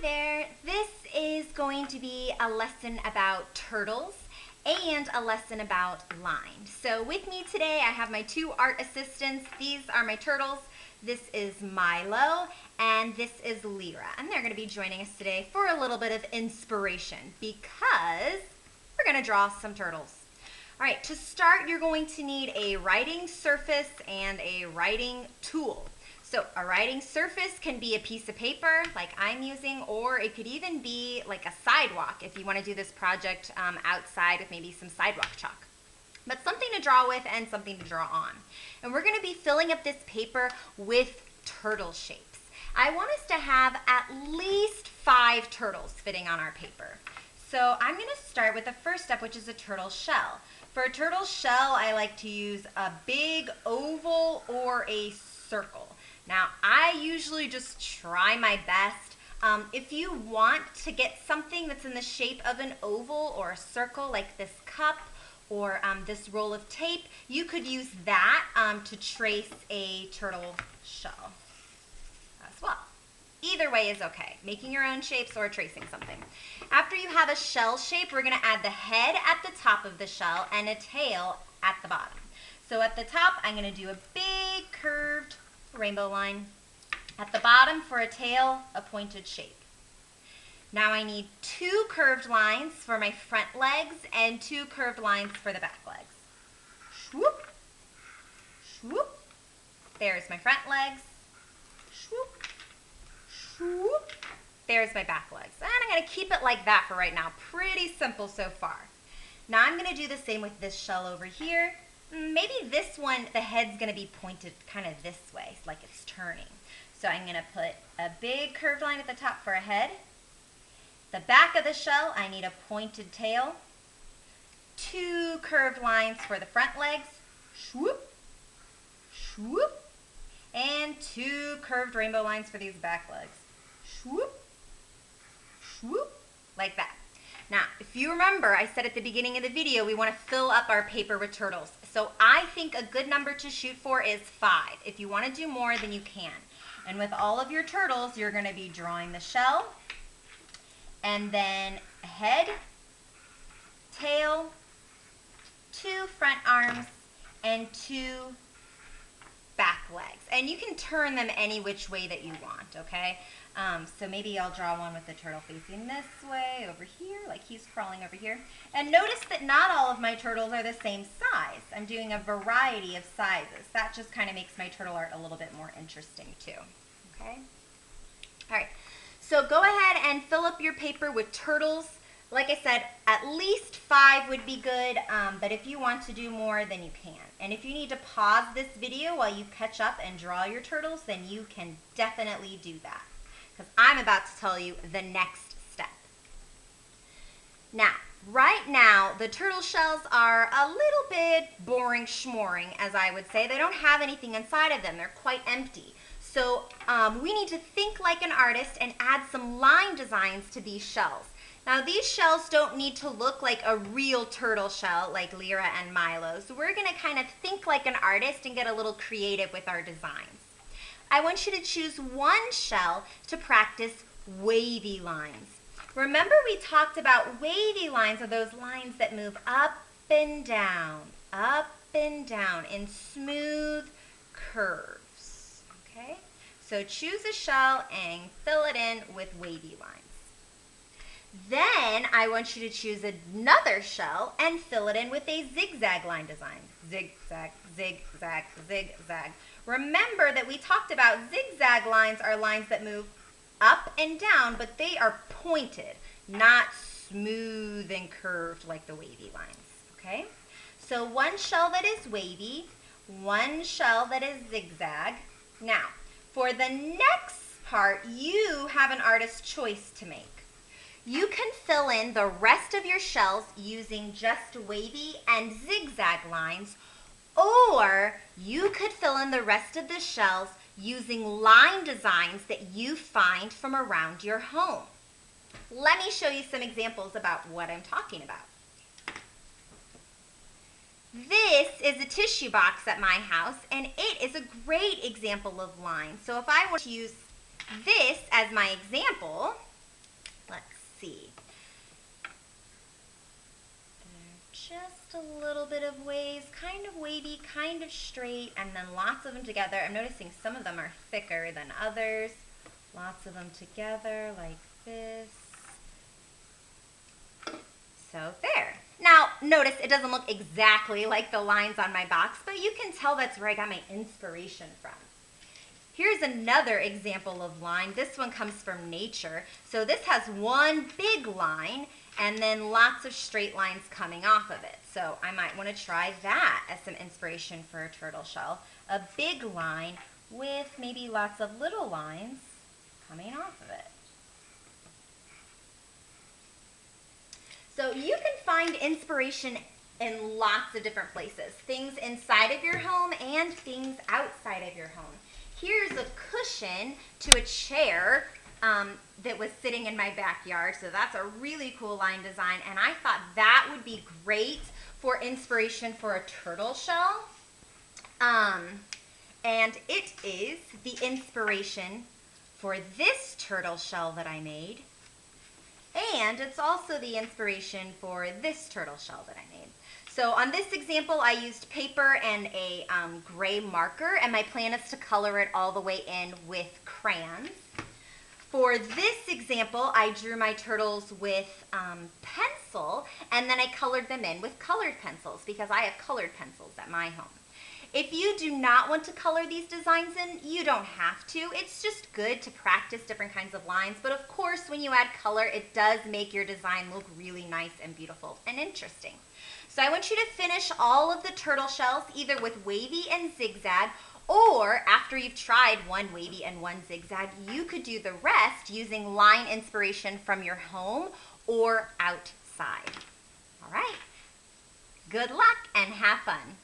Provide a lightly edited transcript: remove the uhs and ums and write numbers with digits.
there, this is going to be a lesson about turtles and a lesson about lines. So with me today I have my two art assistants. These are my turtles. This is Milo and this is Lyra, and they're going to be joining us today for a little bit of inspiration because we're going to draw some turtles. All right, to start you're going to need a writing surface and a writing tool. So a writing surface can be a piece of paper like I'm using, or it could even be like a sidewalk if you want to do this project outside with maybe some sidewalk chalk. But something to draw with and something to draw on. And we're going to be filling up this paper with turtle shapes. I want us to have at least 5 turtles fitting on our paper. So I'm going to start with the first step, which is a turtle shell. For a turtle shell, I like to use a big oval or a circle. Now, I usually just try my best. If you want to get something that's in the shape of an oval or a circle, like this cup or this roll of tape, you could use that to trace a turtle shell as well. Either way is okay, making your own shapes or tracing something. After you have a shell shape, we're going to add the head at the top of the shell and a tail at the bottom. So at the top, I'm going to do a big curved rainbow line. At the bottom, for a tail, a pointed shape. Now I need 2 curved lines for my front legs and 2 curved lines for the back legs. Swoop, swoop. There's my front legs. Swoop, swoop. There's my back legs. And I'm going to keep it like that for right now. Pretty simple so far. Now I'm going to do the same with this shell over here. Maybe this one, the head's going to be pointed kind of this way, like it's turning. So I'm going to put a big curved line at the top for a head. The back of the shell, I need a pointed tail. 2 curved lines for the front legs. Swoop, swoop. And 2 curved rainbow lines for these back legs. Swoop, swoop, like that. Now, if you remember, I said at the beginning of the video, we want to fill up our paper with turtles. So I think a good number to shoot for is 5. If you want to do more, then you can. And with all of your turtles, you're going to be drawing the shell, and then a head, tail, 2 front arms, and 2 back legs. And you can turn them any which way that you want, okay? So maybe I'll draw one with the turtle facing this way, over here, like he's crawling over here. And notice that not all of my turtles are the same size. I'm doing a variety of sizes. That just kind of makes my turtle art a little bit more interesting too, okay? All right, so go ahead and fill up your paper with turtles. Like I said, at least 5 would be good, but if you want to do more, then you can. And if you need to pause this video while you catch up and draw your turtles, then you can definitely do that, because I'm about to tell you the next step. Now, right now, the turtle shells are a little bit boring schmoring, as I would say. They don't have anything inside of them. They're quite empty. So we need to think like an artist and add some line designs to these shells. Now, these shells don't need to look like a real turtle shell like Lyra and Milo. So we're going to kind of think like an artist and get a little creative with our designs. I want you to choose one shell to practice wavy lines. Remember, we talked about wavy lines are those lines that move up and down in smooth curves, okay? So choose a shell and fill it in with wavy lines. Then I want you to choose another shell and fill it in with a zigzag line design. Zigzag, zigzag, zigzag. Remember that we talked about zigzag lines are lines that move up and down, but they are pointed, not smooth and curved like the wavy lines, okay? So one shell that is wavy, one shell that is zigzag. Now, for the next part, you have an artist's choice to make. You can fill in the rest of your shells using just wavy and zigzag lines, or you could fill in the rest of the shells using line designs that you find from around your home. Let me show you some examples about what I'm talking about. This is a tissue box at my house, and it is a great example of lines. So if I were to use this as my example, Let's see. Just a little bit of waves, kind of wavy, kind of straight, and then lots of them together. I'm noticing some of them are thicker than others. Lots of them together like this. So there. Now, notice it doesn't look exactly like the lines on my box, but you can tell that's where I got my inspiration from. Here's another example of line. This one comes from nature. So this has one big line and then lots of straight lines coming off of it. So I might want to try that as some inspiration for a turtle shell. A big line with maybe lots of little lines coming off of it. So you can find inspiration in lots of different places. Things inside of your home and things outside of your home. Here's a cushion to a chair that was sitting in my backyard. So that's a really cool line design. And I thought that would be great for inspiration for a turtle shell. And it is the inspiration for this turtle shell that I made. And it's also the inspiration for this turtle shell that I made. So on this example, I used paper and a gray marker, and my plan is to color it all the way in with crayons. For this example, I drew my turtles with pencil, and then I colored them in with colored pencils because I have colored pencils at my home. If you do not want to color these designs in, you don't have to. It's just good to practice different kinds of lines. But of course, when you add color, it does make your design look really nice and beautiful and interesting. So I want you to finish all of the turtle shells either with wavy and zigzag, or after you've tried one wavy and one zigzag, you could do the rest using line inspiration from your home or outside. All right. Good luck and have fun.